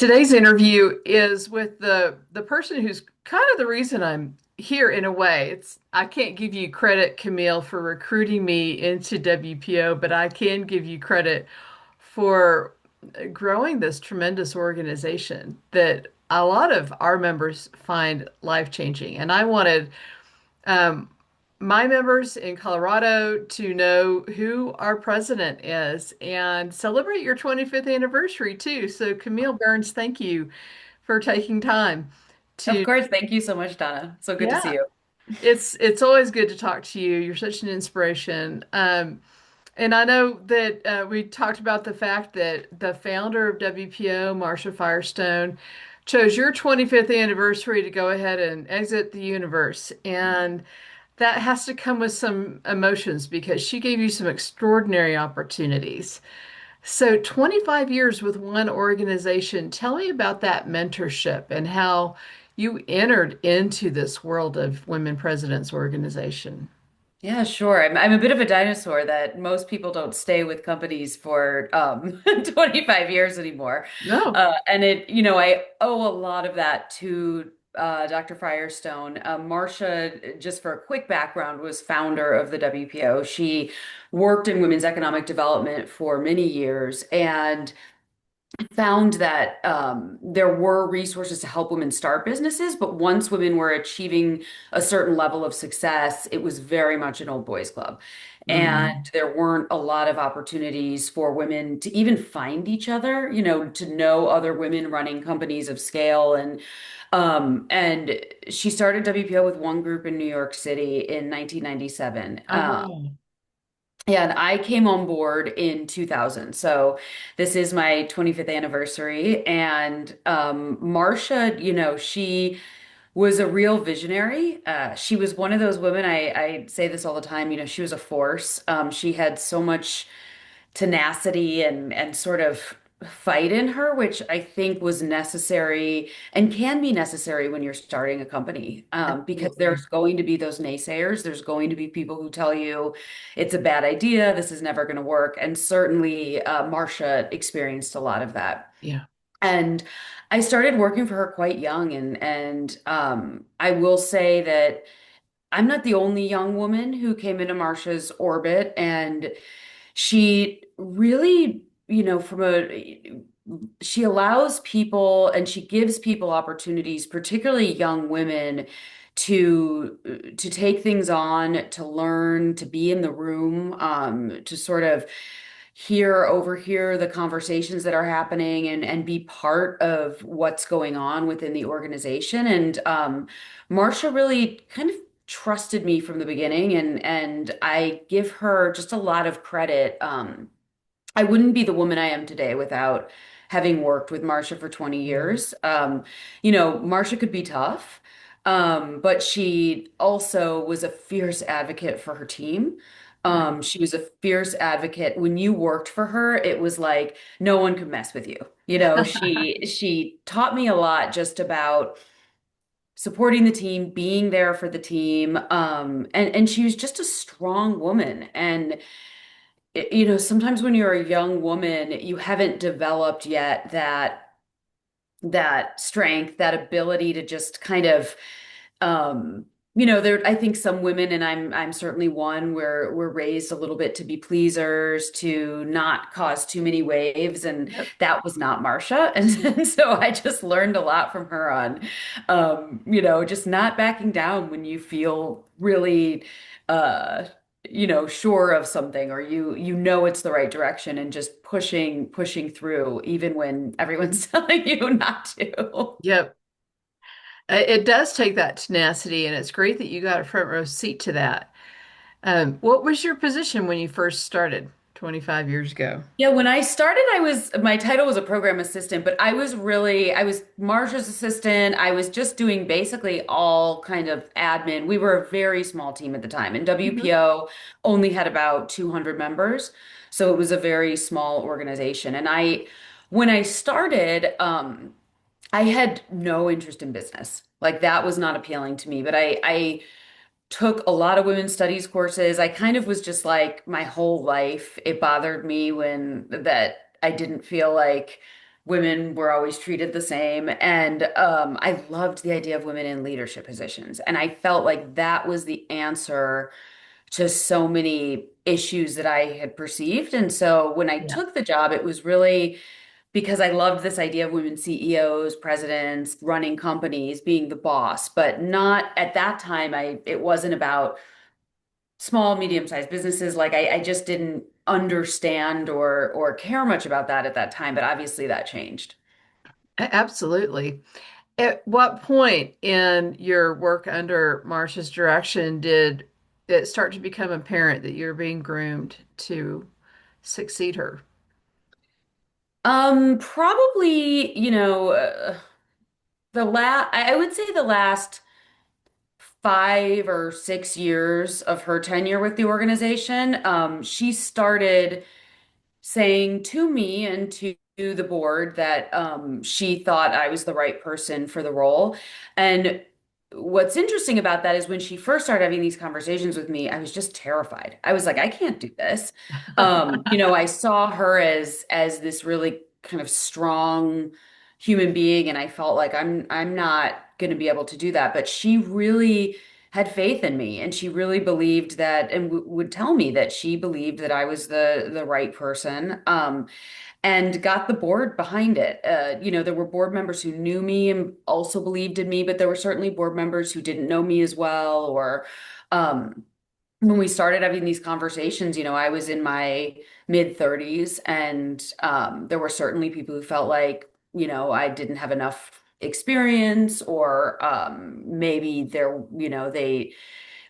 Today's interview is with the person who's kind of the reason I'm here in a way. It's I can't give you credit, Camille, for recruiting me into WPO, but I can give you credit for growing this tremendous organization that a lot of our members find life-changing. And I wanted um, my members in Colorado to know who our president is and celebrate your 25th anniversary too. So, Camille Burns, thank you for taking time Of to, course. Thank you so much, Donna. So good to see yeah, you. it's always good to talk to you. You're such an inspiration. And I know that we talked about the fact that the founder of WPO, Marsha Firestone, chose your 25th anniversary to go ahead and exit the universe. And that has to come with some emotions because she gave you some extraordinary opportunities. So, 25 years with one organization. Tell me about that mentorship and how you entered into this world of Women Presidents Organization. Yeah, sure. I'm a bit of a dinosaur that most people don't stay with companies for 25 years anymore. No. And I owe a lot of that to Dr. Firestone. Marcia, just for a quick background, was founder of the WPO. She worked in women's economic development for many years and found that there were resources to help women start businesses, but once women were achieving a certain level of success, it was very much an old boys club. Mhm. And there weren't a lot of opportunities for women to even find each other, to know other women running companies of scale. And she started WPO with one group in New York City in 1997. Oh, wow. Yeah, and I came on board in 2000. So this is my 25th anniversary. And Marcia, she was a real visionary. She was one of those women, I say this all the time, she was a force. She had so much tenacity and sort of fight in her, which I think was necessary and can be necessary when you're starting a company. Because Absolutely. there's going to be those naysayers. There's going to be people who tell you it's a bad idea, this is never going to work. And certainly, Marcia experienced a lot of that. Yeah. And I started working for her quite young, and I will say that I'm not the only young woman who came into Marcia's orbit, and she really, she allows people and she gives people opportunities, particularly young women, to take things on, to learn, to be in the room, to sort of overhear the conversations that are happening and be part of what's going on within the organization. And Marcia really kind of trusted me from the beginning, and I give her just a lot of credit. I wouldn't be the woman I am today without having worked with Marcia for 20 Yeah. years. Marcia could be tough, but she also was a fierce advocate for her team. Right. She was a fierce advocate. When you worked for her, it was like no one could mess with you. She taught me a lot just about supporting the team, being there for the team. And she was just a strong woman. And sometimes when you're a young woman, you haven't developed yet that strength, that ability to just kind of there I think some women, and I'm certainly one, where we're raised a little bit to be pleasers, to not cause too many waves, and Yep. that was not Marcia. And so I just learned a lot from her on just not backing down when you feel really uh sure of something, or you know it's the right direction, and just pushing through even when everyone's telling you not to. Yep. It does take that tenacity, and it's great that you got a front row seat to that. What was your position when you first started 25 years ago? Yeah, when I started, my title was a program assistant, but I was Marsha's assistant. I was just doing basically all kind of admin. We were a very small team at the time, and Mhm. WPO only had about 200 members. So it was a very small organization. When I started, I had no interest in business. Like that was not appealing to me, but I took a lot of women's studies courses. I kind of was just like my whole life. It bothered me when that I didn't feel like women were always treated the same. And I loved the idea of women in leadership positions. And I felt like that was the answer to so many issues that I had perceived. And so when I Yeah. took the job, it was really because I loved this idea of women CEOs, presidents, running companies, being the boss, but not at that time. It wasn't about small, medium-sized businesses. Like I just didn't understand or care much about that at that time. But obviously that changed. Absolutely. At what point in your work under Marsha's direction did it start to become apparent that you're being groomed to succeed her? Probably, I would say the last 5 or 6 years of her tenure with the organization. She started saying to me and to the board that she thought I was the right person for the role. And what's interesting about that is when she first started having these conversations with me, I was just terrified. I was like, I can't do this. I saw her as this really kind of strong human being, and I felt like I'm not going to be able to do that. But she really had faith in me, and she really believed that, and would tell me that she believed that I was the right person, and got the board behind it. There were board members who knew me and also believed in me, but there were certainly board members who didn't know me as well, or um, when we started having these conversations, I was in my mid 30s, and there were certainly people who felt like, I didn't have enough experience, or maybe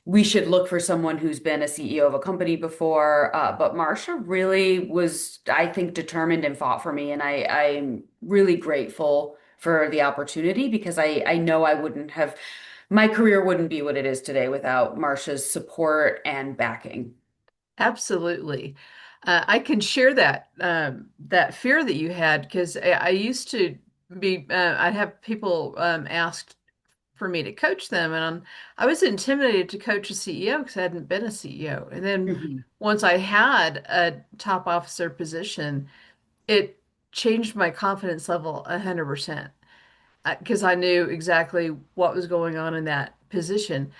we should look for someone who's been a CEO of a company before. But Marsha really was, I think, determined and fought for me. And I'm really grateful for the opportunity because I know my career wouldn't be what it is today without Marsha's support and backing. Absolutely. I can share that fear that you had because I used to be I'd have people ask for me to coach them, and I was intimidated to coach a CEO because I hadn't been a CEO. And then Mhm. once I had a top officer position, it changed my confidence level 100% because I knew exactly what was going on in that position.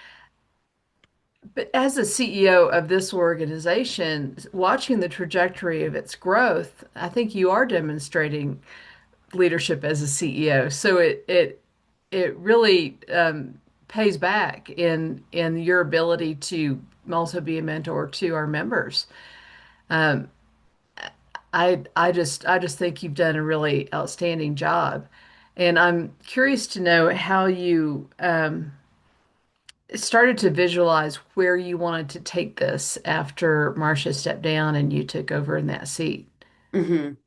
But as a CEO of this organization, watching the trajectory of its growth, I think you are demonstrating leadership as a CEO. So it really pays back in your ability to also be a mentor to our members. Um, I just think you've done a really outstanding job, and I'm curious to know how you started to visualize where you wanted to take this after Marcia stepped down and you took over in that seat. Mhm.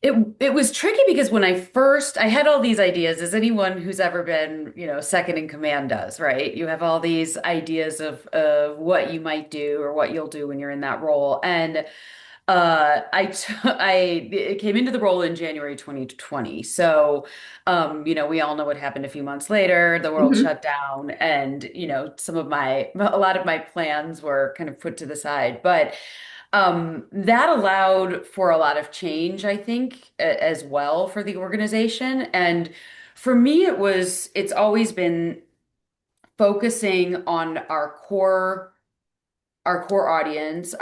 It was tricky because when I had all these ideas, as anyone who's ever been, second in command does, right? You have all these ideas of what you might do or what you'll do when you're in that role. And I came into the role in January 2020. So, we all know what happened a few months later. The world Mhm. shut down, and a lot of my plans were kind of put to the side. But that allowed for a lot of change, I think, as well for the organization. And for me, it's always been focusing on our core audience,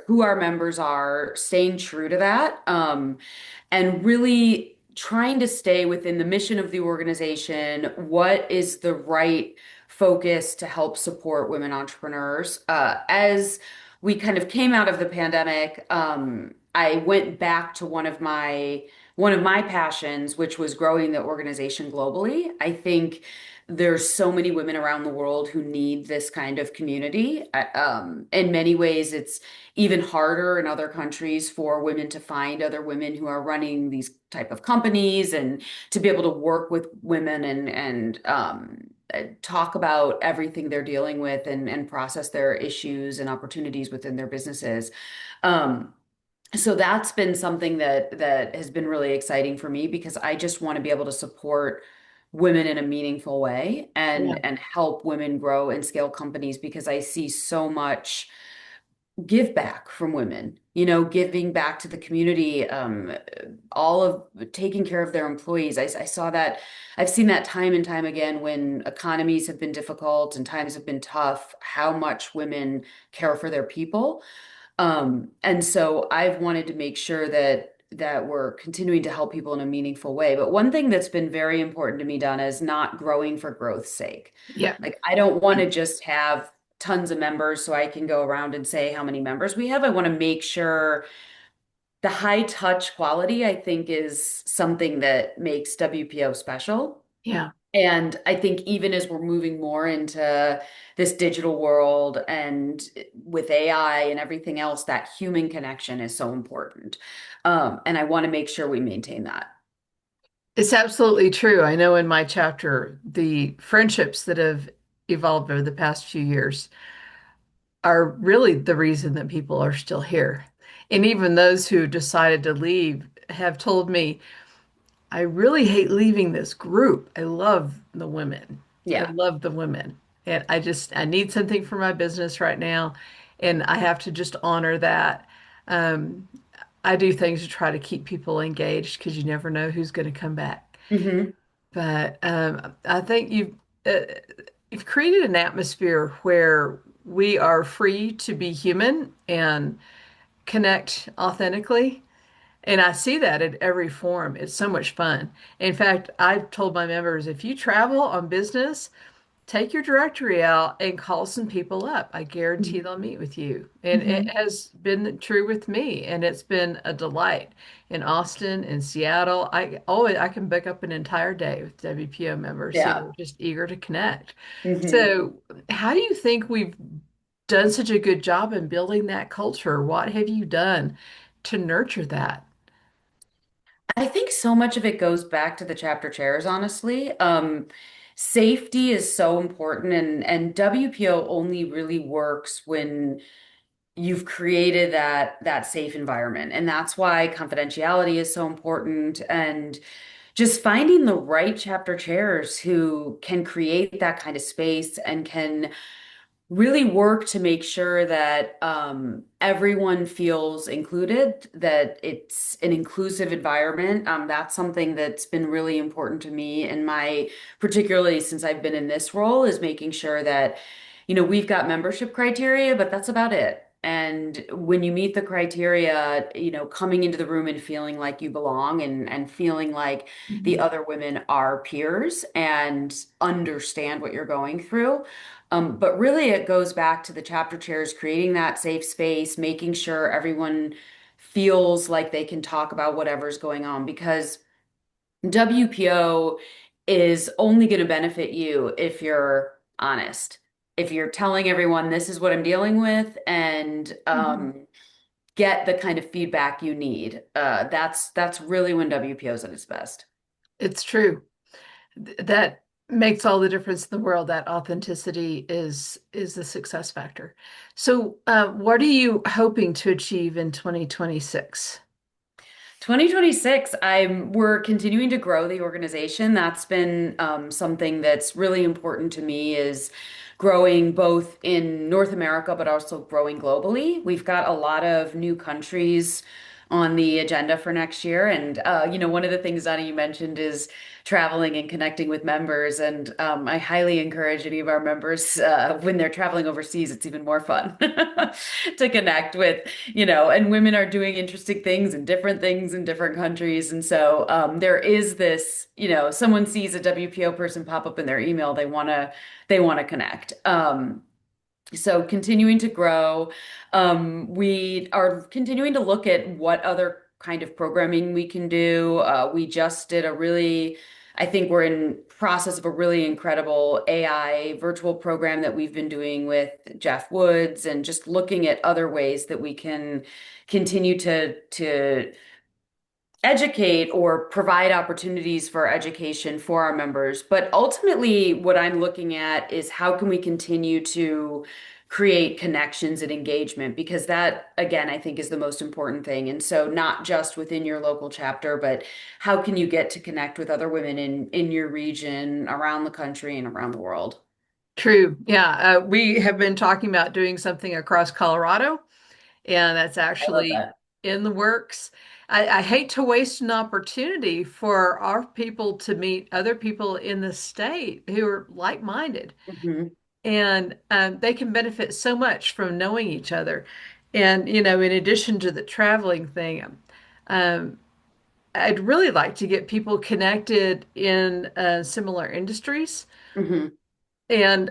who our members are, staying true to that, and really trying to stay within the mission of the organization. What is the right focus to help support women entrepreneurs? As we kind of came out of the pandemic, I went back to one of my passions, which was growing the organization globally. I think there's so many women around the world who need this kind of community. In many ways, it's even harder in other countries for women to find other women who are running these type of companies, and to be able to work with women and talk about everything they're dealing with, and process their issues and opportunities within their businesses. Um, so that's been something that has been really exciting for me because I just want to be able to support women in a meaningful way Yeah. and help women grow and scale companies because I see so much. give back from women, giving back to the community, all of taking care of their employees. I saw that, I've seen that time and time again when economies have been difficult and times have been tough, how much women care for their people. And so I've wanted to make sure that we're continuing to help people in a meaningful way. But one thing that's been very important to me, Donna, is not growing for growth's sake. Yeah. Like, I don't want to just have tons of members so I can go around and say how many members we have. I want to make sure the high touch quality, I think, is something that makes WPO special. Yeah. And I think even as we're moving more into this digital world and with AI and everything else, that human connection is so important. And I want to make sure we maintain that. It's absolutely true. I know in my chapter, the friendships that have evolved over the past few years are really the reason that people are still here. And even those who decided to leave have told me, I really hate leaving this group. I love the women. I Yeah. love the women. And I need something for my business right now. And I have to just honor that. Um, I do things to try to keep people engaged because you never know who's going to come back. Hmm. But I think you've created an atmosphere where we are free to be human and connect authentically. And I see that in every form. It's so much fun. In fact, I've told my members if you travel on business, take your directory out and call some people up. I guarantee they'll meet with you. And it Hmm. has been true with me, and it's been a delight. In Austin, in Seattle, I can book up an entire day with WPO members who Yeah. are just eager to connect. Hmm. So, how do you think we've done such a good job in building that culture? What have you done to nurture that? I think so much of it goes back to the chapter chairs, honestly. Safety is so important, and WPO only really works when you've created that safe environment. And that's why confidentiality is so important, and just finding the right chapter chairs who can create that kind of space and can really work to make sure that everyone feels included, that it's an inclusive environment. That's something that's been really important to me in my, particularly since I've been in this role, is making sure that, we've got membership criteria, but that's about it. And when you meet the criteria, coming into the room and feeling like you belong and feeling like the Mhm. other women are peers and understand what you're going through. But really, it goes back to the chapter chairs creating that safe space, making sure everyone feels like they can talk about whatever's going on because WPO is only going to benefit you if you're honest. If you're telling everyone this is what I'm dealing with and Mhm. get the kind of feedback you need, that's really when WPO is at its best. It's true. That makes all the difference in the world. That authenticity is the success factor. So, what are you hoping to achieve in 2026? 2026, we're continuing to grow the organization. That's been something that's really important to me is growing both in North America, but also growing globally. We've got a lot of new countries on the agenda for next year. And, one of the things, Donna, you mentioned is traveling and connecting with members. And I highly encourage any of our members, when they're traveling overseas, it's even more fun to connect with, and women are doing interesting things and different things in different countries. And so there is this, someone sees a WPO person pop up in their email, they want to connect. So continuing to grow. We are continuing to look at what other kind of programming we can do. We just did I think we're in process of a really incredible AI virtual program that we've been doing with Jeff Woods and just looking at other ways that we can continue to educate or provide opportunities for education for our members. But ultimately, what I'm looking at is how can we continue to create connections and engagement? Because that, again, I think is the most important thing. And so not just within your local chapter, but how can you get to connect with other women in your region, around the country, and around the world? True. Yeah, we have been talking about doing something across Colorado. and that's I love actually that. in the works. I hate to waste an opportunity for our people to meet other people in the state who are like-minded, Mhm. and they can benefit so much from knowing each other. And, in addition to the traveling thing, um, I'd really like to get people connected in similar industries. Mhm. And,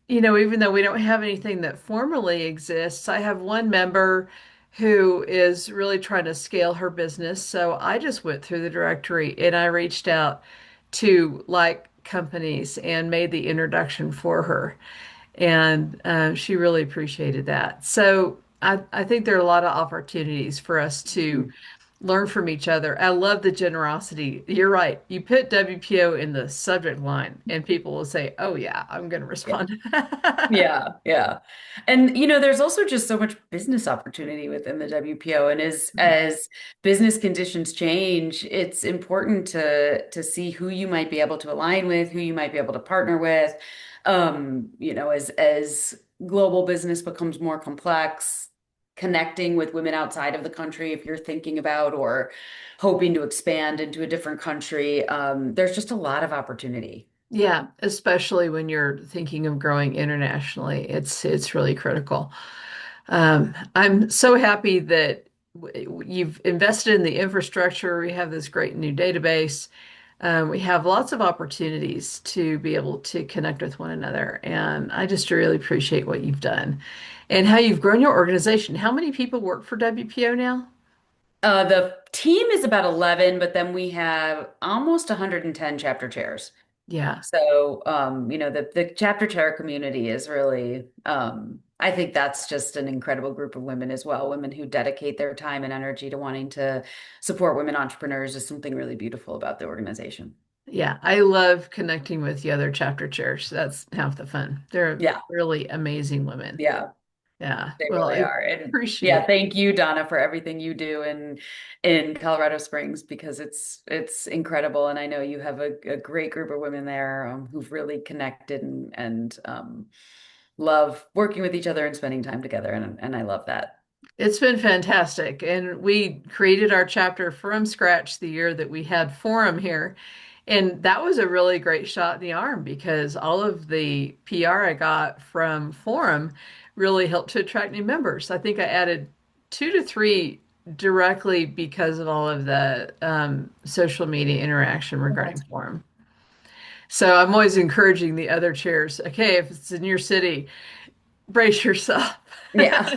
even though we don't have anything that formally exists, I have one member who is really trying to scale her business. So I just went through the directory and I reached out to like companies and made the introduction for her. And she really appreciated that. So I think there are a lot of opportunities for us to Mhm. learn from each other. I love the generosity. You're right. You put WPO in the subject line, and people will say, "Oh yeah, I'm going to Yeah. respond." Yeah, yeah. And there's also just so much business opportunity within the WPO. And as business conditions change, it's important to see who you might be able to align with, who you might be able to partner with. As global business becomes more complex, connecting with women outside of the country, if you're thinking about or hoping to expand into a different country, there's just a lot of opportunity. Yeah, especially when you're thinking of growing internationally, it's really critical. I'm so happy that you've invested in the infrastructure. We have this great new database. We have lots of opportunities to be able to connect with one another, and I just really appreciate what you've done and how you've grown your organization. How many people work for WPO now? The team is about 11, but then we have almost 110 chapter chairs. Yeah. So, the chapter chair community is really, I think that's just an incredible group of women as well. Women who dedicate their time and energy to wanting to support women entrepreneurs is something really beautiful about the organization. Yeah, I love connecting with the other chapter chairs. That's half the fun. They're Yeah, really amazing women. yeah. Yeah. They Well, really I are. And yeah, appreciate. thank you, Donna, for everything you do in Colorado Springs because it's incredible. And I know you have a great group of women there who've really connected and love working with each other and spending time together. And I love that. It's been fantastic. And we created our chapter from scratch the year that we had Forum here. And that was a really great shot in the arm because all of the PR I got from Forum really helped to attract new members. I think I added two to three directly because of all of the social media interaction Oh, regarding that's Forum. So I'm always encouraging the other chairs, okay, if it's in your city, brace yourself. yeah.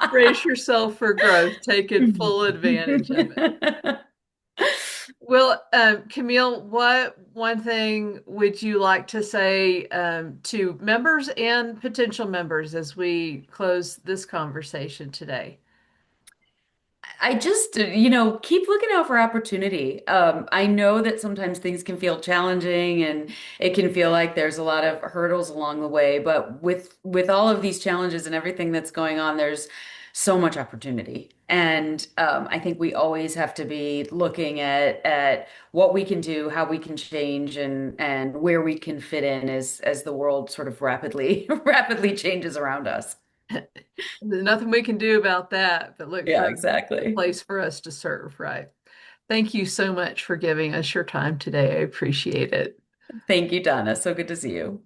Brace yourself for growth. Take it full advantage of it. Well, Camille, what one thing would you like to say to members and potential members as we close this conversation today? I just, keep looking out for opportunity. I know that sometimes things can feel challenging and it can feel like there's a lot of hurdles along the way, but with all of these challenges and everything that's going on, there's so much opportunity. And I think we always have to be looking at what we can do, how we can change, and where we can fit in as the world sort of rapidly rapidly changes around us. There's nothing we can do about that, but look Yeah, for a exactly. place for us to serve, right? Thank you so much for giving us your time today. I appreciate it. Thank you, Donna. So good to see you.